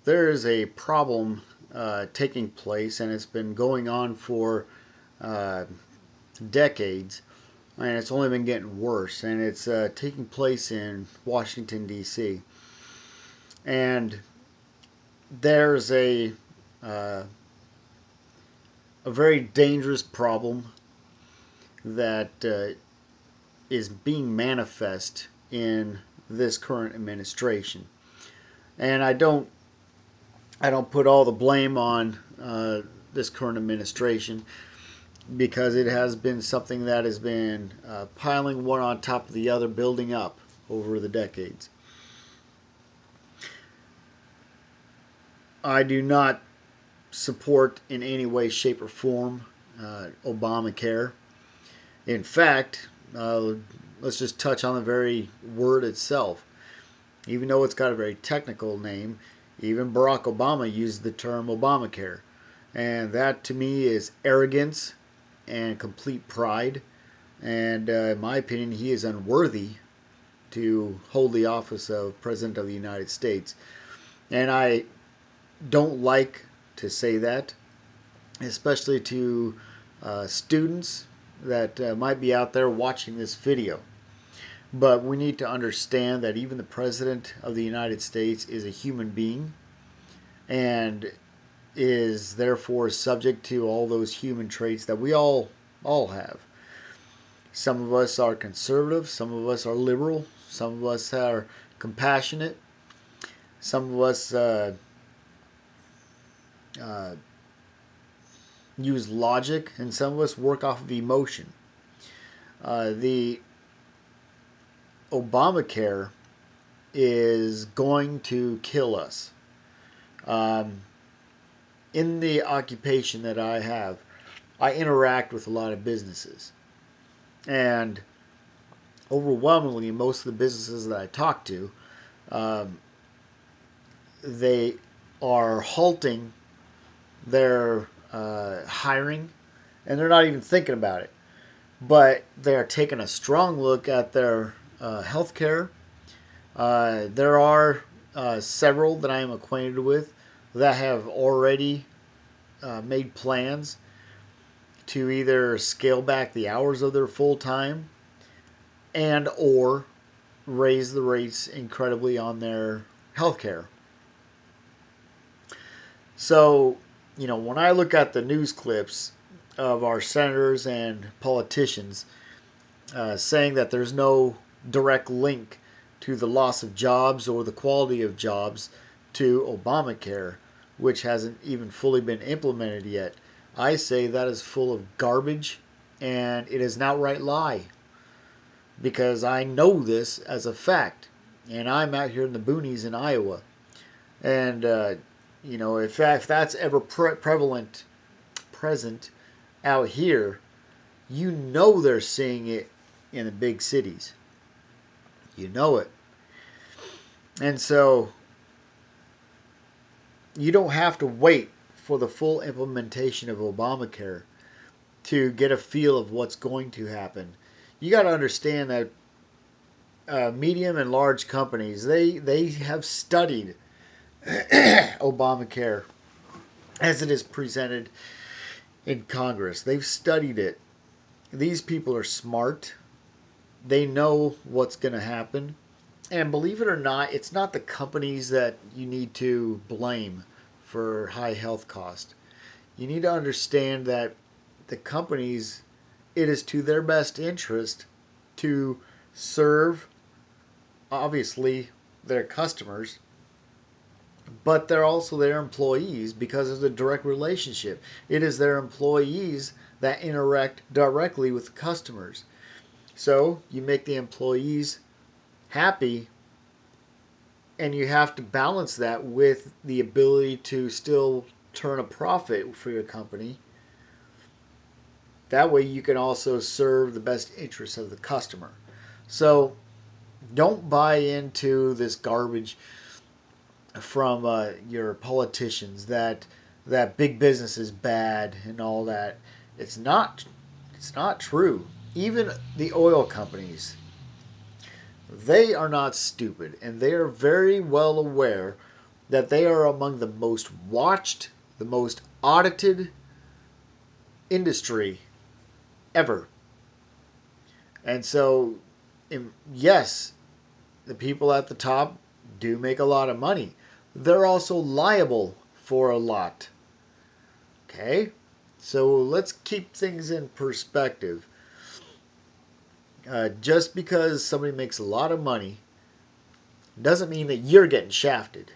there is a problem taking place, and it's been going on for uh, decades, and it's only been getting worse. And it's taking place in Washington D.C. And there's uh, a very dangerous problem that is being manifest in this current administration. And I don't put all the blame on this current administration, because it has been something that has been piling one on top of the other, building up over the decades. I do not support in any way, shape, or form Obamacare. In fact, let's just touch on the very word itself. Even though it's got a very technical name, even Barack Obama used the term Obamacare. And that to me is arrogance and complete pride. And in my opinion, he is unworthy to hold the office of President of the United States. And I don't like to say that, especially to students that might be out there watching this video. But we need to understand that even the President of the United States is a human being, and is therefore subject to all those human traits that we all have. Some of us are conservative, some of us are liberal, some of us are compassionate, some of us use logic, and some of us work off of emotion. The Obamacare is going to kill us. In the occupation that I have, I interact with a lot of businesses. And overwhelmingly, most of the businesses that I talk to, they are halting their hiring, and they're not even thinking about it. But they're taking a strong look at their health care. There are several that I am acquainted with that have already made plans to either scale back the hours of their full time and or raise the rates incredibly on their health care. So, when I look at the news clips of our senators and politicians saying that there's no direct link to the loss of jobs or the quality of jobs to Obamacare, which hasn't even fully been implemented yet, I say that is full of garbage, and it is an outright lie, because I know this as a fact, and I'm out here in the boonies in Iowa. And if that's ever present out here, they're seeing it in the big cities. You know it. And so you don't have to wait for the full implementation of Obamacare to get a feel of what's going to happen. You got to understand that medium and large companies, they have studied Obamacare as it is presented in Congress. They've studied it. These people are smart. They know what's going to happen. And believe it or not, it's not the companies that you need to blame for high health costs. You need to understand that the companies, it is to their best interest to serve, obviously, their customers, but they're also their employees, because of the direct relationship. It is their employees that interact directly with the customers. So you make the employees happy, and you have to balance that with the ability to still turn a profit for your company. That way you can also serve the best interests of the customer. So don't buy into this garbage from your politicians that big business is bad and all that. It's not true. Even the oil companies, they are not stupid, and they are very well aware that they are among the most watched, the most audited industry ever. And so, yes, the people at the top do make a lot of money. They're also liable for a lot. Okay? So let's keep things in perspective. Just because somebody makes a lot of money doesn't mean that you're getting shafted.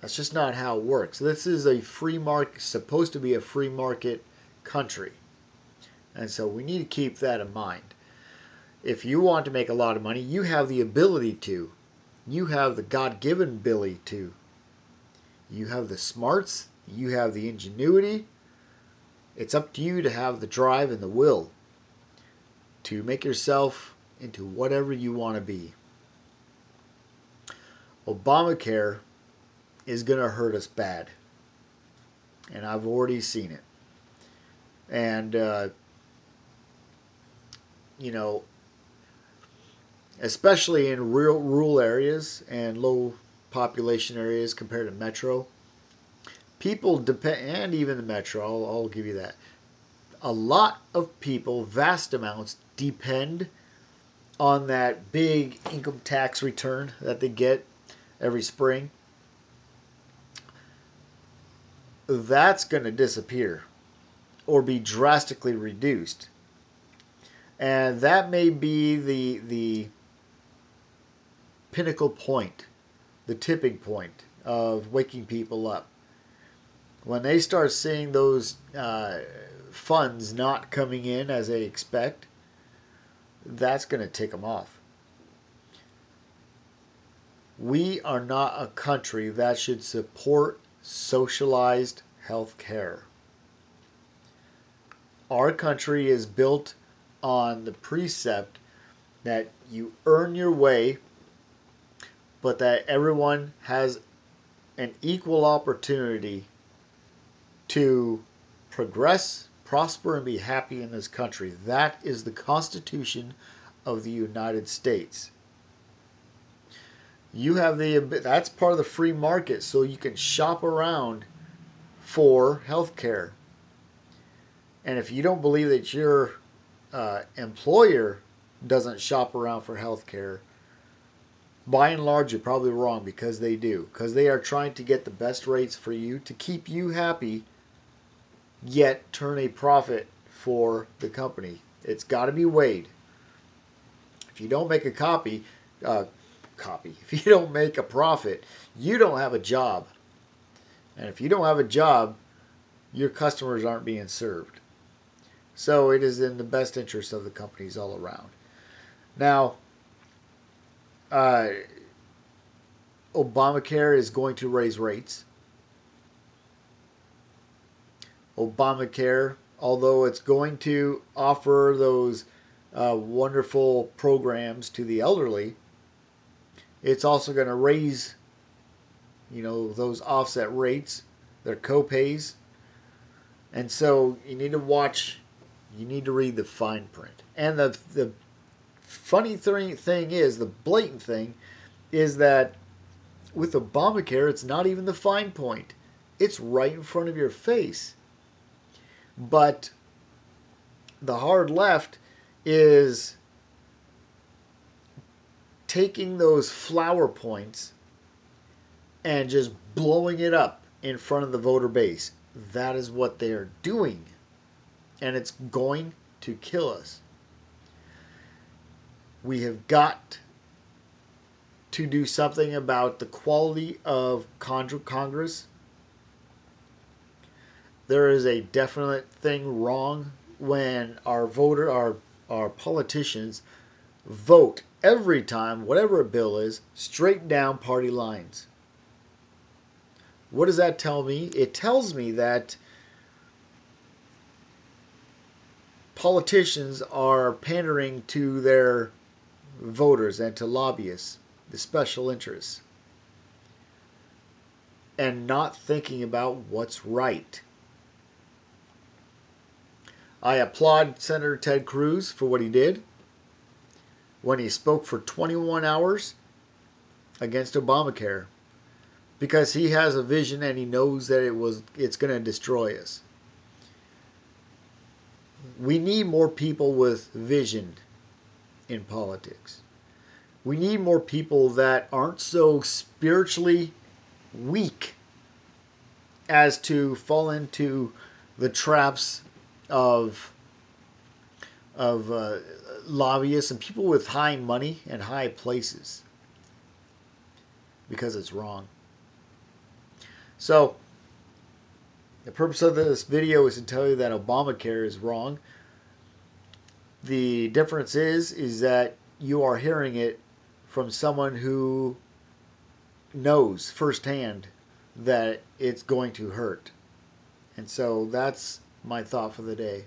That's just not how it works. This is a free market, supposed to be a free market country. And so we need to keep that in mind. If you want to make a lot of money, you have the ability to. You have the God-given ability to. You have the smarts. You have the ingenuity. It's up to you to have the drive and the will to make yourself into whatever you want to be. Obamacare is going to hurt us bad. And I've already seen it. And, especially in rural areas and low population areas compared to metro, people depend, and even the metro, I'll give you that. A lot of people, vast amounts, depend on that big income tax return that they get every spring. That's going to disappear or be drastically reduced. And that may be the pinnacle point, the tipping point of waking people up. When they start seeing those funds not coming in as they expect, that's going to tick them off. We are not a country that should support socialized health care. Our country is built on the precept that you earn your way, but that everyone has an equal opportunity to progress, prosper, and be happy in this country. That is the Constitution of the United States. You have that's part of the free market, so you can shop around for health care. And if you don't believe that your employer doesn't shop around for health care, by and large, you're probably wrong, because they do. Because they are trying to get the best rates for you to keep you happy, yet turn a profit for the company. It's got to be weighed. If you don't make a if you don't make a profit, you don't have a job. And if you don't have a job, your customers aren't being served. So it is in the best interest of the companies all around. Now, Obamacare is going to raise rates. Obamacare, although it's going to offer those wonderful programs to the elderly, it's also going to raise, those offset rates, their copays. And so you need to watch, you need to read the fine print. And the funny thing is, the blatant thing is that with Obamacare, it's not even the fine point. It's right in front of your face. But the hard left is taking those flower points and just blowing it up in front of the voter base. That is what they are doing. And it's going to kill us. We have got to do something about the quality of Congress. There is a definite thing wrong when our politicians vote every time, whatever a bill is, straight down party lines. What does that tell me? It tells me that politicians are pandering to their voters and to lobbyists, the special interests, and not thinking about what's right. I applaud Senator Ted Cruz for what he did when he spoke for 21 hours against Obamacare. because he has a vision and he knows that it's going to destroy us. We need more people with vision in politics. We need more people that aren't so spiritually weak as to fall into the traps of of lobbyists and people with high money and high places, because it's wrong. So the purpose of this video is to tell you that Obamacare is wrong. The difference is that you are hearing it from someone who knows firsthand that it's going to hurt. And so that's my thought for the day.